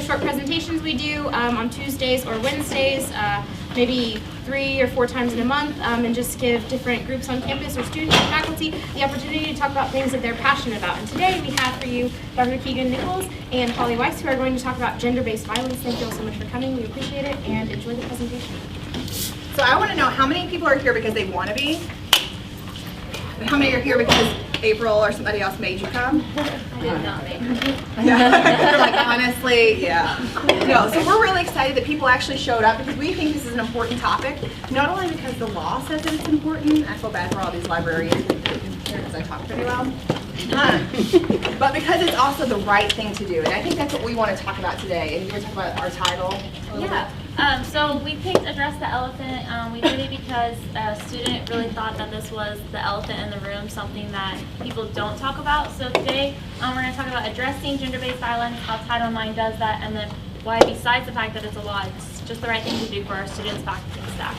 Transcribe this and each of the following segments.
short presentations we do on Tuesdays or Wednesdays, maybe 3 or 4 times in a month, and just give different groups on campus or students and faculty the opportunity to talk about things that they're passionate about. And today we have for you Dr. Keegan Nichols and Weiss, who are going to talk about gender-based violence. Thank you all so much for coming. We appreciate it, and enjoy the presentation. So I want to know how many people are here because they want to be, and how many are here because April or somebody else made you come? I did not make it. Like, honestly, yeah. No, so we're really excited that people actually showed up because we think this is an important topic, not only because the law says that it's important. I feel bad for all these librarians here because I talk pretty well, but because it's also the right thing to do. And I think that's what we want to talk about today. And you're going to talk about our title a little bit. So we picked Address the Elephant. We did it because a student really thought that this was the elephant in the room, something that people don't talk about. So today we're going to talk about addressing gender-based violence, how Title IX does that, and then why, besides the fact that it's a law, it's just the right thing to do for our students, faculty, and staff.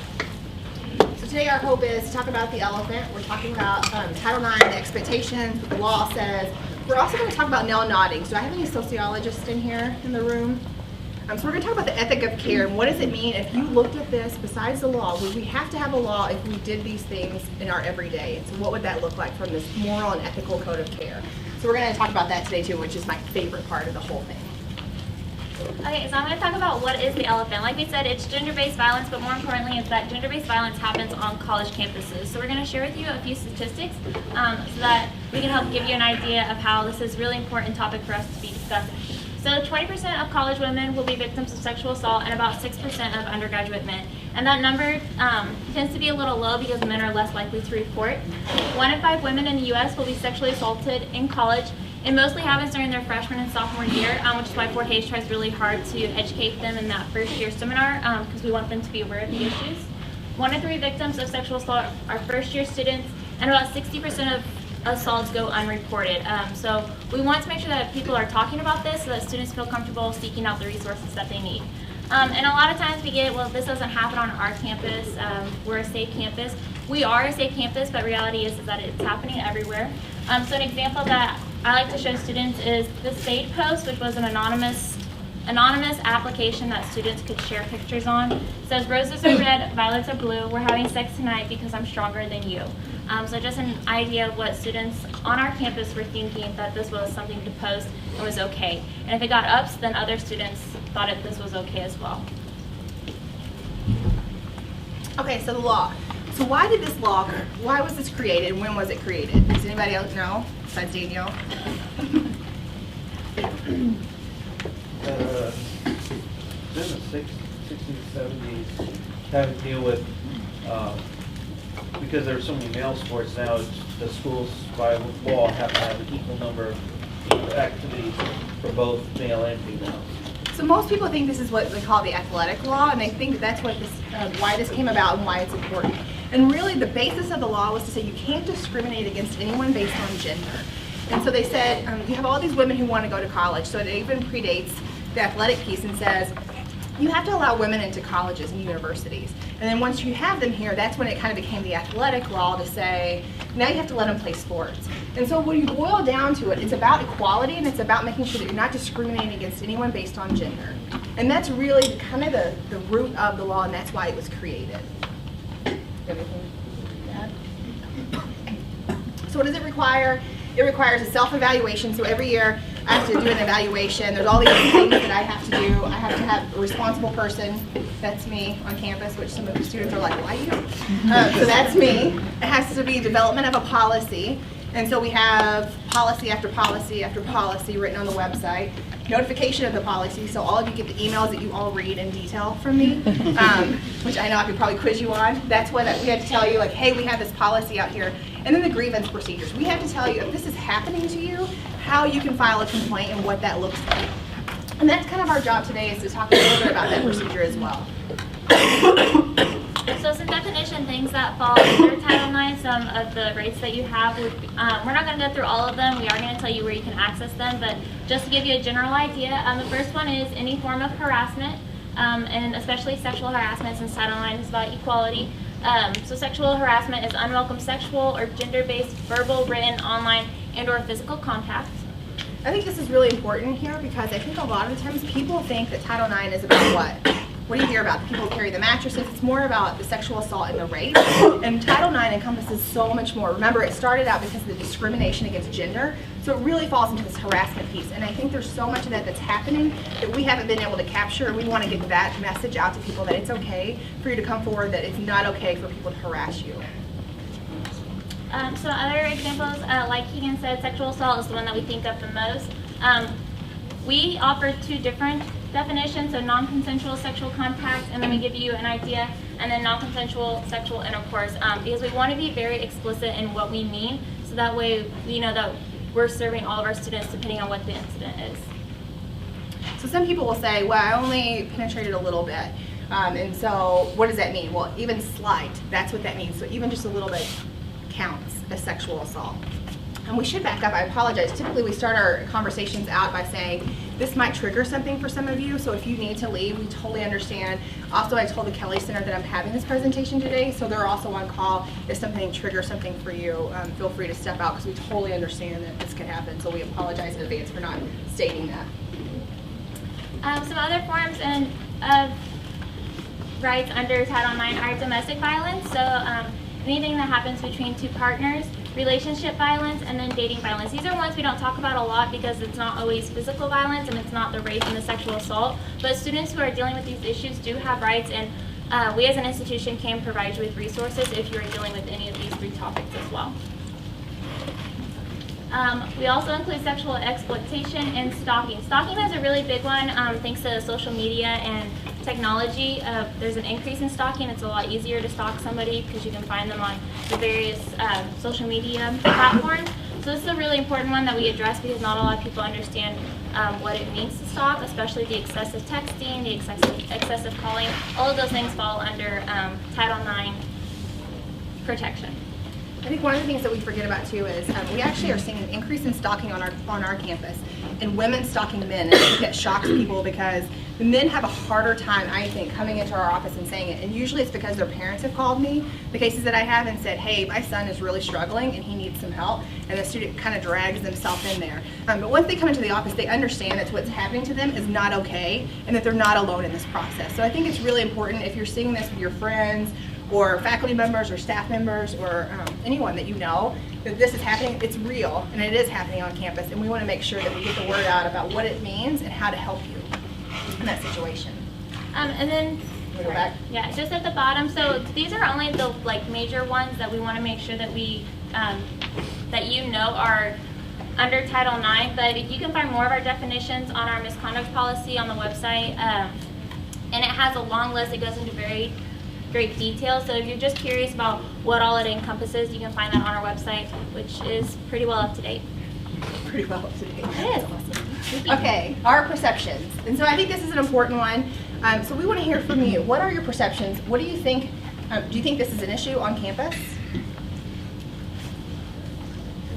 So today our hope is to talk about the elephant. We're talking about Title IX, the expectations, what the law says. We're also going to talk about no-nodding. So I have any sociologists in here in the room? So we're going to talk about the ethic of care and what does it mean if you looked at this besides the law. Would we have to have a law if we did these things in our everyday? And so what would that look like from this moral and ethical code of care? So we're going to talk about that today too, which is my favorite part of the whole thing. Okay, so I'm going to talk about what is the elephant. Like we said, it's gender-based violence, but more importantly, it's that gender-based violence happens on college campuses. So we're going to share with you a few statistics so that we can help give you an idea of how this is a really important topic for us to be discussing. So 20% of college women will be victims of sexual assault and about 6% of undergraduate men. And that number tends to be a little low because men are less likely to report. 1 in 5 women in the U.S. will be sexually assaulted in college. It mostly happens during their freshman and sophomore year, which is why Fort Hays tries really hard to educate them in that first year seminar because we want them to be aware of the issues. 1 in 3 victims of sexual assault are first year students, and about 60% of assaults go unreported. So we want to make sure that people are talking about this so that students feel comfortable seeking out the resources that they need. And a lot of times we get, well, this doesn't happen on our campus, we're a safe campus. We are a safe campus, but reality is that it's happening everywhere. So an example that I like to show students is the Spade post, which was an anonymous application that students could share pictures on. It says, roses are red, violets are blue, we're having sex tonight because I'm stronger than you. So just an idea of what students on our campus were thinking that this was something to post and was okay. And if it got ups, then other students thought this was okay as well. Okay, so the law. So why was this created and when was it created? Does anybody else know besides Danielle? In the 60s, 70s, having to deal with, because there are so many male sports now, the schools by law have to have an equal number of activities for both male and female. So most people think this is what they call the athletic law, and they think that's what this, why this came about and why it's important. And really the basis of the law was to say you can't discriminate against anyone based on gender. And so they said, you have all these women who want to go to college, so it even predates the athletic piece and says, you have to allow women into colleges and universities. And then once you have them here, that's when it kind of became the athletic law to say, now you have to let them play sports. And so when you boil down to it, it's about equality and it's about making sure that you're not discriminating against anyone based on gender. And that's really kind of the root of the law, and that's why it was created. Anything to add? So what does it require? It requires a self-evaluation. So every year I have to do an evaluation. There's all these things that I have to do. I have to have a responsible person. That's me on campus, which some of the students are like, why you? So that's me. It has to be development of a policy. And so we have policy after policy after policy written on the website. Notification of the policy, so all of you get the emails that you all read in detail from me, which I know I could probably quiz you on. That's what we had to tell you, like, hey, we have this policy out here. And then the grievance procedures. We have to tell you if this is happening to you, how you can file a complaint and what that looks like. And that's kind of our job today, is to talk a little bit about that procedure as well. So some definition things that fall under Title IX, some of the rates that you have, would be, we're not going to go through all of them. We are going to tell you where you can access them, but just to give you a general idea, the first one is any form of harassment, and especially sexual harassment, since Title IX is about equality. So sexual harassment is unwelcome sexual or gender-based verbal, written, online, and or physical contact. I think this is really important here because I think a lot of the times people think that Title IX is about what? What do you hear about? The people who carry the mattresses. It's more about the sexual assault and the rape. And Title IX encompasses so much more. Remember, it started out because of the discrimination against gender. So it really falls into this harassment piece. And I think there's so much of that that's happening that we haven't been able to capture. We want to get that message out to people that it's okay for you to come forward, that it's not okay for people to harass you. So other examples, like Keegan said, sexual assault is the one that we think of the most. We offer 2 different definitions, so non-consensual sexual contact, and then we give you an idea, and then non-consensual sexual intercourse, because we want to be very explicit in what we mean, so that way we know that we're serving all of our students depending on what the incident is. So some people will say, well, I only penetrated a little bit. And so what does that mean? Well, even slight, that's what that means. So even just a little bit counts as sexual assault. And we should back up. I apologize. Typically, we start our conversations out by saying, this might trigger something for some of you, so if you need to leave, we totally understand. Also, I told the Kelly Center that I'm having this presentation today, so they're also on call. If something triggers something for you, feel free to step out, because we totally understand that this could happen, so we apologize in advance for not stating that. Some other forms of rights under Title IX are domestic violence, so anything that happens between 2 partners, relationship violence, and then dating violence. These are ones we don't talk about a lot because it's not always physical violence and it's not the rape and the sexual assault, but students who are dealing with these issues do have rights, and we as an institution can provide you with resources if you're dealing with any of these 3 topics as well. We also include sexual exploitation and stalking. Stalking is a really big one thanks to social media and technology. There's an increase in stalking. It's a lot easier to stalk somebody because you can find them on the various social media platforms. So this is a really important one that we address because not a lot of people understand what it means to stalk, especially the excessive texting, the excessive calling. All of those things fall under Title IX protection. I think one of the things that we forget about too is we actually are seeing an increase in stalking on our campus, and women stalking men. And I think that shocks people because the men have a harder time, I think, coming into our office and saying it. And usually it's because their parents have called me, the cases that I have, and said, hey, my son is really struggling and he needs some help. And the student kind of drags themselves in there. But once they come into the office, they understand that what's happening to them is not okay and that they're not alone in this process. So I think it's really important if you're seeing this with your friends or faculty members or staff members or anyone that you know, that this is happening, it's real and it is happening on campus, and we want to make sure that we get the word out about what it means and how to help you in that situation. And then, Can we go back? yeah, just at the bottom, so these are only the major ones that we want to make sure that we, that you know are under Title IX, but you can find more of our definitions on our misconduct policy on the website, and it has a long list. It goes into very great detail, so if you're just curious about what all it encompasses, you can find that on our website, which is pretty well up to date. Pretty well up to date. It is. Okay, our perceptions. And so I think this is an important one. So we want to hear from you. What are your perceptions? What do you think? Do you think this is an issue on campus?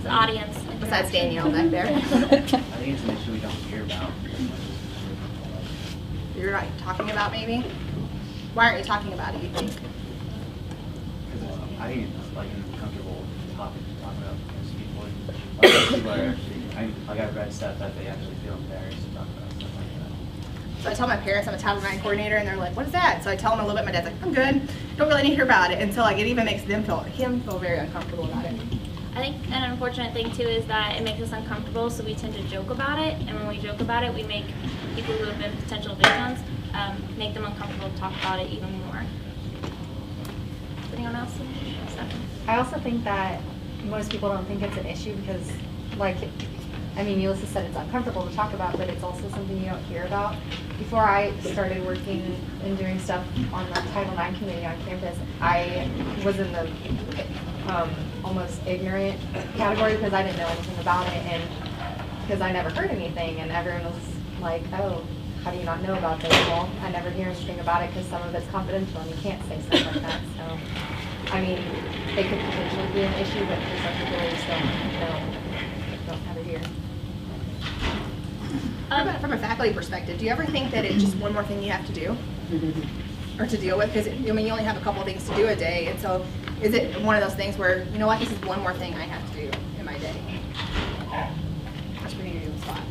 The audience. Besides Danielle back there. I think it's an issue we don't hear about. You're not talking about maybe? Why aren't you talking about it, you think? Because I think it's like an uncomfortable topic to talk about because people are actually, I've read stuff that they actually feel embarrassed to talk about stuff like that. So I tell my parents I'm a Title IX coordinator, and they're like, what is that? So I tell them a little bit. My dad's like, I'm good. Don't really need to hear about it. And so like it even makes him feel very uncomfortable about it. I think an unfortunate thing too is that it makes us uncomfortable, so we tend to joke about it, and when we joke about it, we make people who have been potential victims make them uncomfortable to talk about it even more. Anyone else? I also think that most people don't think it's an issue because, like, I mean, Melissa said it's uncomfortable to talk about, but it's also something you don't hear about. Before I started working and doing stuff on the Title IX committee on campus, I was in the almost ignorant category because I didn't know anything about it, and because I never heard anything, and everyone was like, oh, how do you not know about this? Well, I never hear anything about it because some of it's confidential and you can't say stuff like that. So, I mean, it could potentially be an issue, but for some people they just don't have it here. From a faculty perspective, do you ever think that it's just one more thing you have to do or to deal with? Because I mean, you only have a couple of things to do a day, and so is it one of those things where, you know what, this is one more thing I have to do in my day? That's pretty new spot.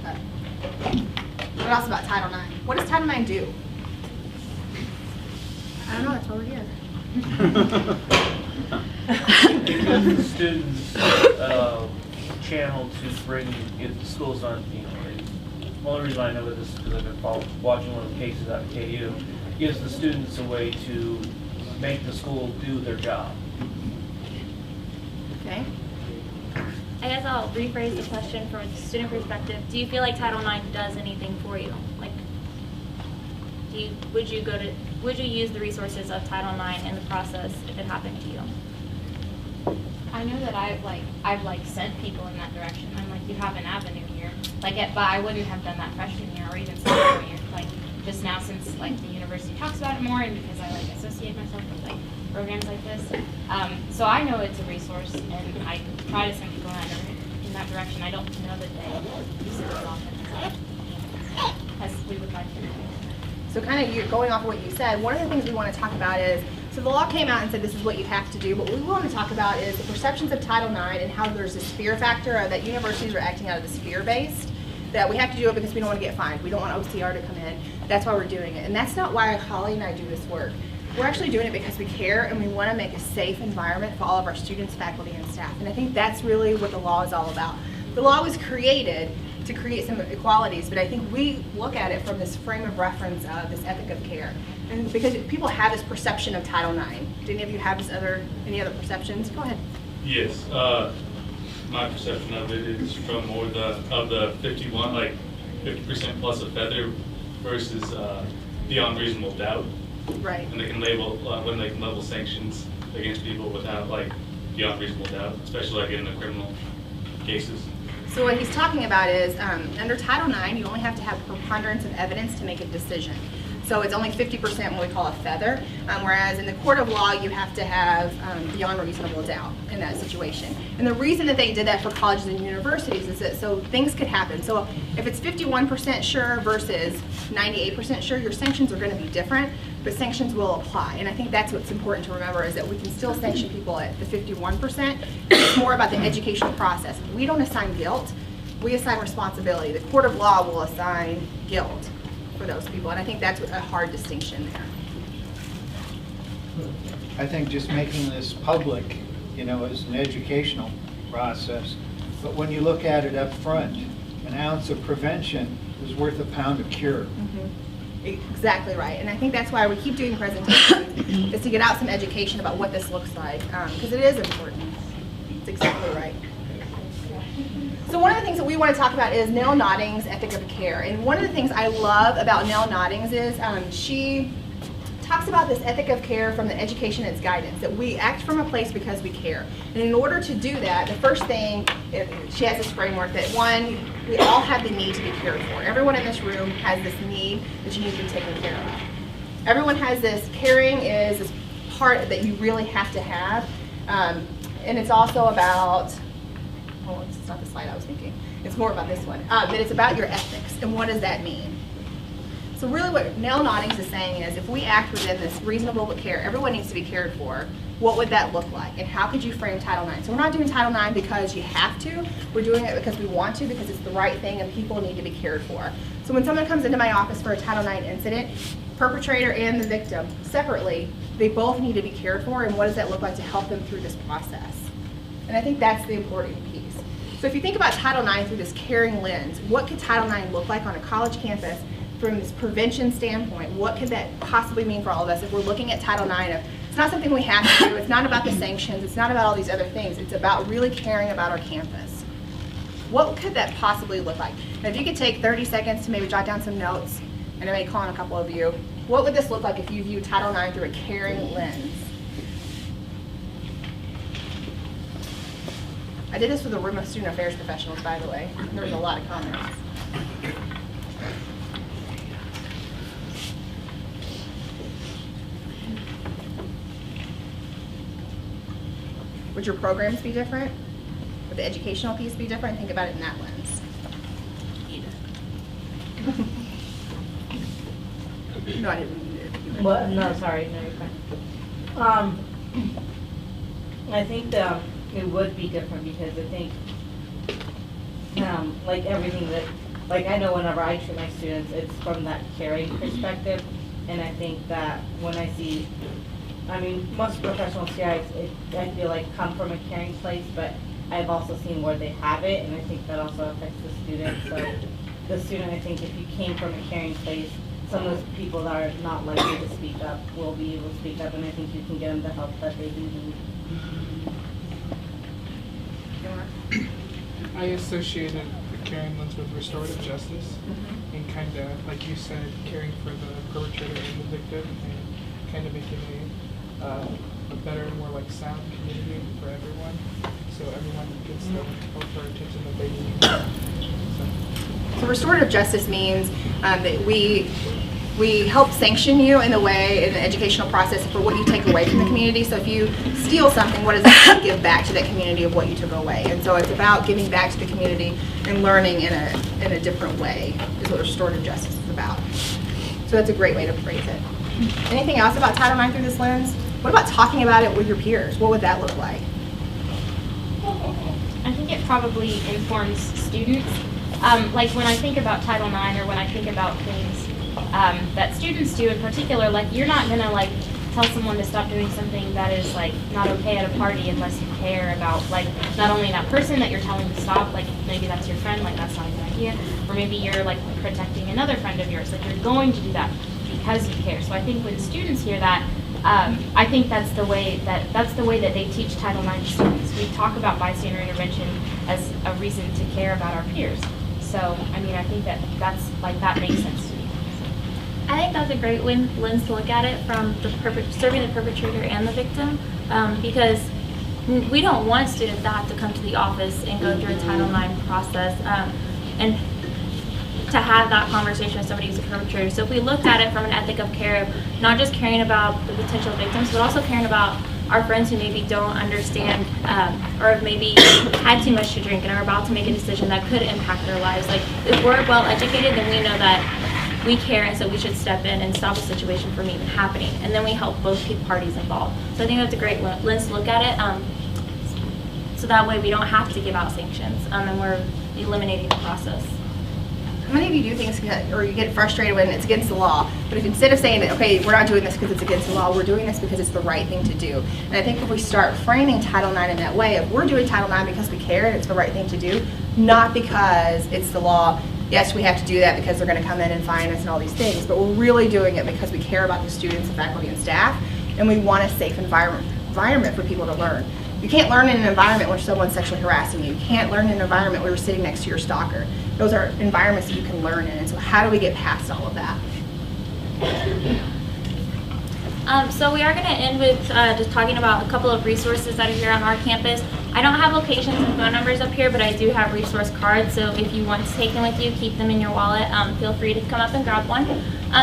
What else about Title IX? What does Title IX do? I don't know, that's why we're here. Because the students channel to bring, if the school's not, the only reason I know this is because I've been watching one of the cases out of KU, gives the students a way to make the school do their job. Okay. I guess I'll rephrase the question from a student perspective. Do you feel like Title IX does anything for you? Like, would you use the resources of Title IX in the process if it happened to you? I know that I've sent people in that direction. I'm like, you have an avenue here. But I wouldn't have done that freshman year or even sophomore year. Just now since the university talks about it more and because I associate myself with programs like this. So I know it's a resource and I try to send people in that direction. I don't know that they use it as often as we would like to. So kind of you're going off of what you said, one of the things we want to talk about is, so the law came out and said this is what you have to do, but what we want to talk about is the perceptions of Title IX and how there's this fear factor that universities are acting out of this fear-based, that we have to do it because we don't want to get fined. We don't want OCR to come in. That's why we're doing it. And that's not why Holly and I do this work. We're actually doing it because we care and we want to make a safe environment for all of our students, faculty, and staff. And I think that's really what the law is all about. The law was created to create some equalities, but I think we look at it from this frame of reference of this ethic of care. And because people have this perception of Title IX. Do any of you have any other perceptions? Go ahead. Yes, my perception of it is from more of the 51, 50% plus a feather versus beyond reasonable doubt. Right. And they can when they can level sanctions against people without beyond reasonable doubt, especially in the criminal cases. So what he's talking about is, under Title IX, you only have to have preponderance of evidence to make a decision. So it's only 50% what we call a feather, whereas in the court of law, you have to have beyond reasonable doubt in that situation. And the reason that they did that for colleges and universities is that so things could happen. So if it's 51% sure versus 98% sure, your sanctions are going to be different, but sanctions will apply. And I think that's what's important to remember is that we can still sanction people at the 51%. It's more about the educational process. We don't assign guilt, we assign responsibility. The court of law will assign guilt for those people, and I think that's a hard distinction there. I think just making this public, is an educational process. But when you look at it up front, an ounce of prevention is worth a pound of cure. Exactly right, and I think that's why we keep doing presentations, is to get out some education about what this looks like, because it is important. It's exactly right. So one of the things that we want to talk about is Nell Notting's ethic of care. And one of the things I love about Nell Notting's is she talks about this ethic of care from the education and its guidance, that we act from a place because we care. And in order to do that, the first thing, she has this framework that one, we all have the need to be cared for. Everyone in this room has this need that you need to be taken care of. Everyone has this, caring is this part that you really have to have. And it's also about, well, it's not the slide I was thinking. It's more about this one. That it's about your ethics and what does that mean? So really what Nell Nottings is saying is if we act within this reasonable care, everyone needs to be cared for, what would that look like? And how could you frame Title IX? So we're not doing Title IX because you have to. We're doing it because we want to, because it's the right thing and people need to be cared for. So when someone comes into my office for a Title IX incident, perpetrator and the victim, separately, they both need to be cared for, and what does that look like to help them through this process? And I think that's the important piece. So if you think about Title IX through this caring lens, what could Title IX look like on a college campus from this prevention standpoint? What could that possibly mean for all of us if we're looking at Title IX? It's not something we have to do. It's not about the sanctions. It's not about all these other things. It's about really caring about our campus. What could that possibly look like? Now, if you could take 30 seconds to maybe jot down some notes, and I may call on a couple of you, what would this look like if you view Title IX through a caring lens? I did this with a room of student affairs professionals, by the way. There was a lot of comments. Would your programs be different? Would the educational piece be different? Think about it in that lens. No, I didn't. What? No, sorry, no, you're fine. I think that it would be different because I think, like everything that like I know whenever I treat my students, it's from that caring perspective. And I think that when I see, I mean, most professionals here, I feel like come from a caring place, but I've also seen where they have it, and I think that also affects the student. So the student, I think if you came from a caring place, some of those people that are not likely to speak up will be able to speak up, and I think you can get them the help that they do need. I associated the caring lens with restorative justice and kind of, like you said, caring for the perpetrator and the victim and kind of making a better, more like sound community for everyone, so everyone gets the help or attention that they need. So restorative justice means that we help sanction you in the way, in the educational process for what you take away from the community. So if you steal something, what does that give back to that community of what you took away? And so it's about giving back to the community and learning in a different way is what restorative justice is about. So that's a great way to phrase it. Anything else about Title IX through this lens? What about talking about it with your peers? What would that look like? I think it probably informs students. Like when I think about Title IX or when I think about things that students do in particular, like you're not gonna like tell someone to stop doing something that is like not okay at a party unless you care about like not only that person that you're telling to stop, like maybe that's your friend, like that's not a good idea, or maybe you're like protecting another friend of yours, like you're going to do that because you care. So I think when students hear that, I think that's the way that they teach Title IX to students. We talk about bystander intervention as a reason to care about our peers. So I mean, I think that that makes sense to me. I think that's a great lens to look at it from serving the perpetrator and the victim, because we don't want students to have to come to the office and go through a Title IX process and to have that conversation with somebody who's a perpetrator. So if we looked at it from an ethic of care, of not just caring about the potential victims, but also caring about our friends who maybe don't understand or have maybe had too much to drink and are about to make a decision that could impact their lives. Like if we're well educated, then we know that we care, and so we should step in and stop a situation from even happening. And then we help both parties involved. So I think that's a great lens to look at it. So that way we don't have to give out sanctions, and we're eliminating the process. How many of you do things or you get frustrated when it's against the law, but if instead of saying that, okay, we're not doing this because it's against the law, we're doing this because it's the right thing to do. And I think if we start framing Title IX in that way, if we're doing Title IX because we care and it's the right thing to do, not because it's the law. Yes, we have to do that because they're going to come in and fine us and all these things, but we're really doing it because we care about the students, the faculty, and staff, and we want a safe environment for people to learn. You can't learn in an environment where someone's sexually harassing you. You can't learn in an environment where you're sitting next to your stalker. Those are environments that you can learn in, and so how do we get past all of that? So we are going to end with just talking about a couple of resources that are here on our campus. I don't have locations and phone numbers up here, but I do have resource cards, so if you want to take them with you, keep them in your wallet. Feel free to come up and grab one.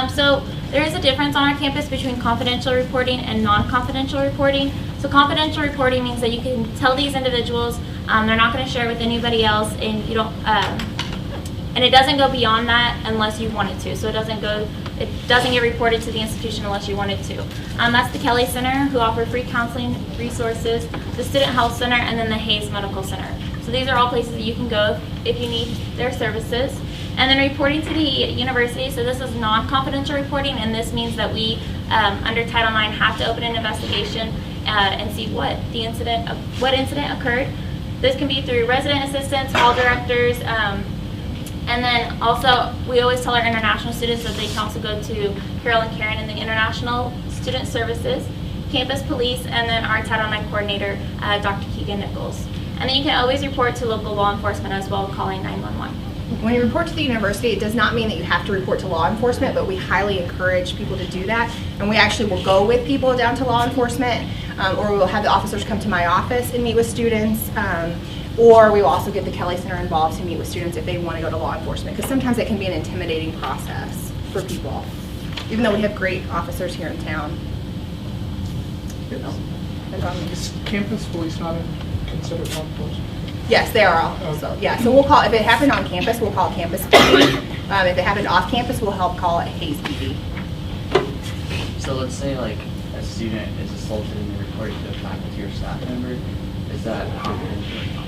So there is a difference on our campus between confidential reporting and non-confidential reporting. So confidential reporting means that you can tell these individuals they're not going to share it with anybody else, and you don't, and it doesn't go beyond that unless you want it to. So it doesn't get reported to the institution unless you want it to. That's the Kelly Center, who offer free counseling resources, the Student Health Center, and then the Hayes Medical Center. So these are all places that you can go if you need their services. And then reporting to the university, so this is non-confidential reporting, and this means that we, under Title IX, have to open an investigation and see what incident occurred. This can be through resident assistants, hall directors, and then also we always tell our international students that they can also go to Carol and Karen in the International Student Services, Campus Police, and then our Title IX coordinator, Dr. Keegan Nichols. And then you can always report to local law enforcement as well, calling 911. When you report to the university, it does not mean that you have to report to law enforcement, but we highly encourage people to do that. And we actually will go with people down to law enforcement, or we'll have the officers come to my office and meet with students, or we will also get the Kelly Center involved to meet with students if they want to go to law enforcement, because sometimes it can be an intimidating process for people, even though we have great officers here in town. Is campus police not considered law enforcement? Yes, they are also. Yeah, so we'll call, if it happened on campus, we'll call campus PD. If it happened off campus, we'll help call it Hayes PD. So let's say like a student is assaulted and they report it to a faculty or staff member. Is that confidential?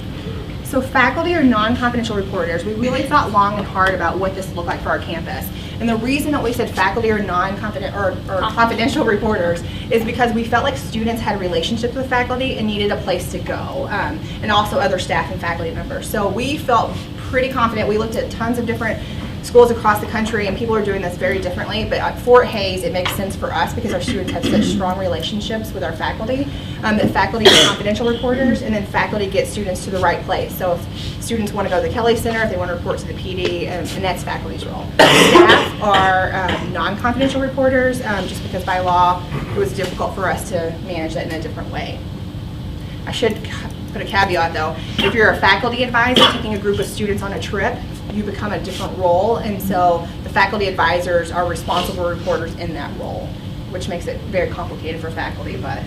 So faculty or non-confidential reporters, we really thought long and hard about what this looked like for our campus. And the reason that we said faculty or non-confident or confidential reporters is because we felt like students had relationships with faculty and needed a place to go, and also other staff and faculty members. So we felt pretty confident. We looked at tons of different schools across the country, and people are doing this very differently, but at Fort Hays it makes sense for us because our students have such strong relationships with our faculty, that faculty are confidential reporters, and then faculty get students to the right place. So if students want to go to the Kelly Center, if they want to report to the PD, and that's faculty's role. Staff are non-confidential reporters, just because by law it was difficult for us to manage that in a different way. I should put a caveat though. If you're a faculty advisor taking a group of students on a trip, you become a different role, and so the faculty advisors are responsible reporters in that role, which makes it very complicated for faculty, but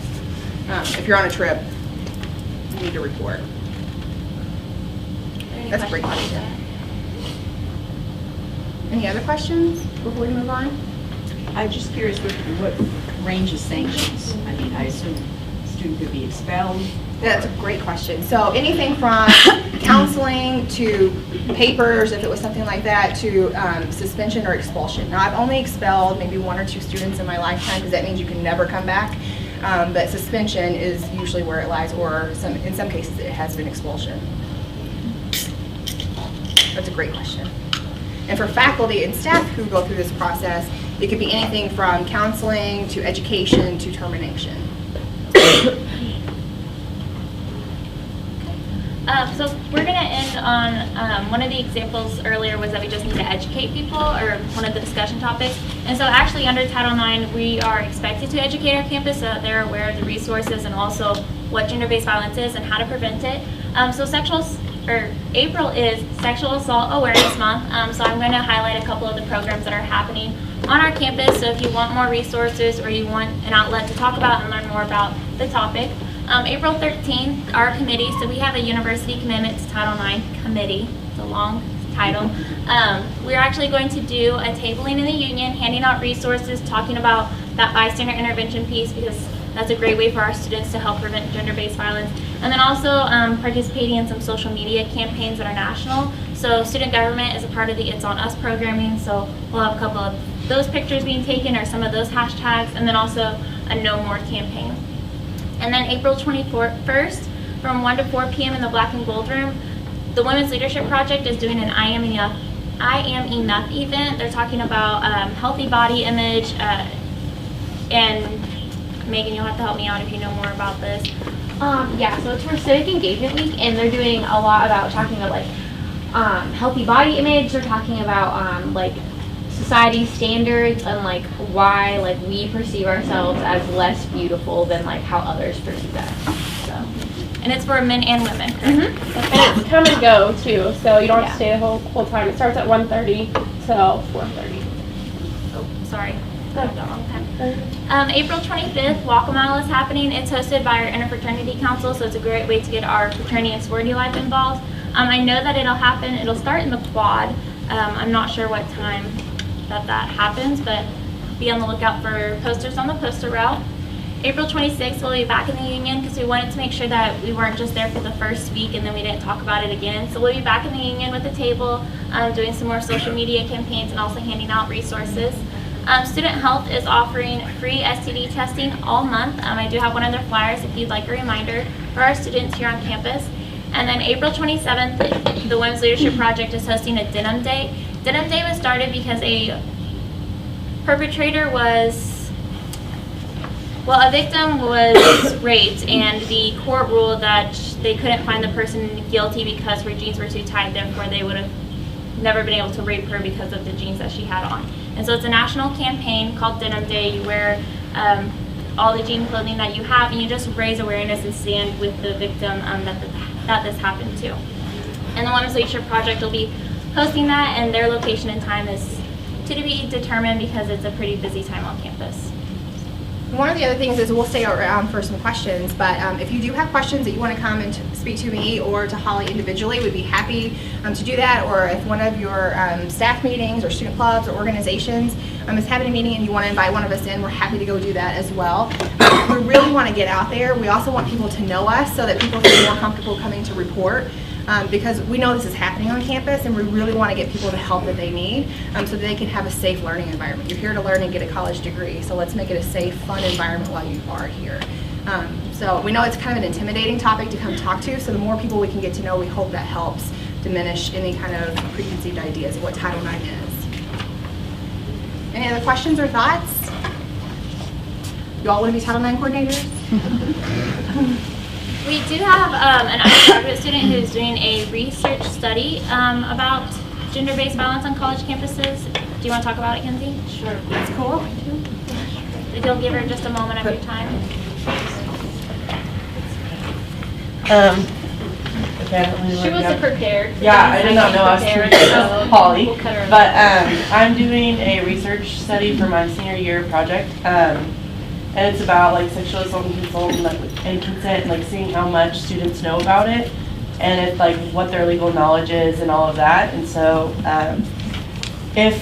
if you're on a trip, you need to report. That's a great question. Any other questions before we move on? I'm just curious what range of sanctions? I mean, I assume a student could be expelled. That's a great question. So anything from counseling to papers, if it was something like that, to suspension or expulsion. Now, I've only expelled maybe 1 or 2 students in my lifetime because that means you can never come back. But suspension is usually where it lies, or in some cases it has been expulsion. That's a great question. And for faculty and staff who go through this process, it could be anything from counseling to education to termination. So we're going to end on one of the examples earlier was that we just need to educate people, or one of the discussion topics. And so actually under Title IX, we are expected to educate our campus so that they're aware of the resources and also what gender-based violence is and how to prevent it. April is Sexual Assault Awareness Month, so I'm going to highlight a couple of the programs that are happening on our campus. So if you want more resources or you want an outlet to talk about and learn more about the topic, April 13th, our committee, so we have a University Commitment to Title IX committee. It's a long title. We're actually going to do a tabling in the union, handing out resources, talking about that bystander intervention piece, because that's a great way for our students to help prevent gender-based violence. And then also participating in some social media campaigns that are national. So student government is a part of the It's On Us programming, so we'll have a couple of those pictures being taken, or some of those hashtags, and then also a No More campaign. And then April 21st, from 1 to 4 p.m. in the Black and Gold Room, the Women's Leadership Project is doing an I Am Enough event. They're talking about healthy body image, and Megan, you'll have to help me out if you know more about this. Yeah, so it's for Civic Engagement Week, and they're doing a lot about talking about like healthy body image. They're talking about like society standards and like why like we perceive ourselves as less beautiful than like how others perceive us. So, and it's for men and women, correct? Mm-hmm. And it's come and go too, so you don't have to stay the whole time. It starts at 1:30 till 4:30. Oh, sorry. April 25th, Walk a Mile is happening. It's hosted by our Interfraternity Council, so it's a great way to get our fraternity and sorority life involved. I know that it'll happen. It'll start in the quad. I'm not sure what time that happens, but be on the lookout for posters on the poster route. April 26th, we'll be back in the union because we wanted to make sure that we weren't just there for the first week and then we didn't talk about it again. So we'll be back in the union with a table, doing some more social media campaigns and also handing out resources. Student Health is offering free STD testing all month. I do have one of their flyers if you'd like a reminder for our students here on campus. And then April 27th, the Women's Leadership Project is hosting a Denim Day. Denim Day was started because a perpetrator was, well, a victim was raped, and the court ruled that they couldn't find the person guilty because her jeans were too tight, therefore they would have never been able to rape her because of the jeans that she had on. And so it's a national campaign called Denim Day. You wear all the jean clothing that you have, and you just raise awareness and stand with the victim that this happened to. And the Women's Leadership Project will be hosting that, and their location and time is to be determined because it's a pretty busy time on campus. One of the other things is we'll stay around for some questions, but if you do have questions that you want to come and speak to me or to Holly individually, we'd be happy to do that. Or if one of your staff meetings or student clubs or organizations is having a meeting and you want to invite one of us in, we're happy to go do that as well. We really want to get out there. We also want people to know us so that people feel more comfortable coming to report. because we know this is happening on campus, and we really want to get people the help that they need so that they can have a safe learning environment. You're here to learn and get a college degree, so let's make it a safe, fun environment while you are here. So we know it's kind of an intimidating topic to come talk to, so the more people we can get to know, we hope that helps diminish any kind of preconceived ideas of what Title IX is. Any other questions or thoughts? You all want to be Title IX coordinators? We do have an undergraduate student who's doing a research study about gender-based violence on college campuses. Do you want to talk about it, Kenzie? Sure. That's cool. If you'll give her just a moment of your time. She wasn't prepared. Yeah, I did not know I was prepared, prepared so Polly. we'll cut her But I'm doing a research study for my senior year project. And it's about like sexual assault and consent, like seeing how much students know about it, and it's like what their legal knowledge is and all of that. And so if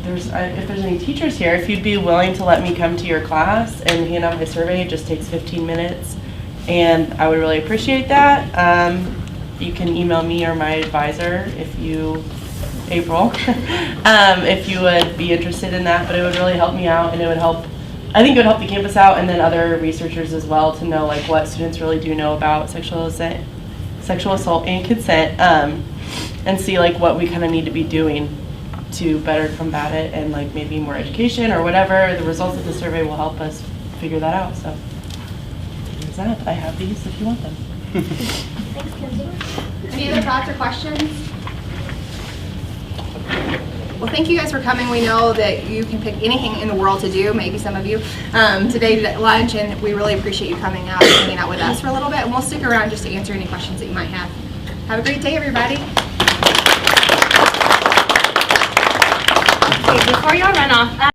there's any teachers here, if you'd be willing to let me come to your class and hand out my survey, it just takes 15 minutes, and I would really appreciate that. You can email me or my advisor April, if you would be interested in that. But it would really help me out, and it would help. I think it would help the campus out, and then other researchers as well, to know like what students really do know about sexual assault and consent, and see like what we kind of need to be doing to better combat it, and like maybe more education or whatever. The results of the survey will help us figure that out. So there's that. I have these if you want them. Thanks, Kenzie. Any other thoughts or questions? Well, thank you guys for coming. We know that you can pick anything in the world to do, maybe some of you, today at lunch, and we really appreciate you coming out and hanging out with us for a little bit, and we'll stick around just to answer any questions that you might have. Have a great day, everybody. Okay, before y'all run off,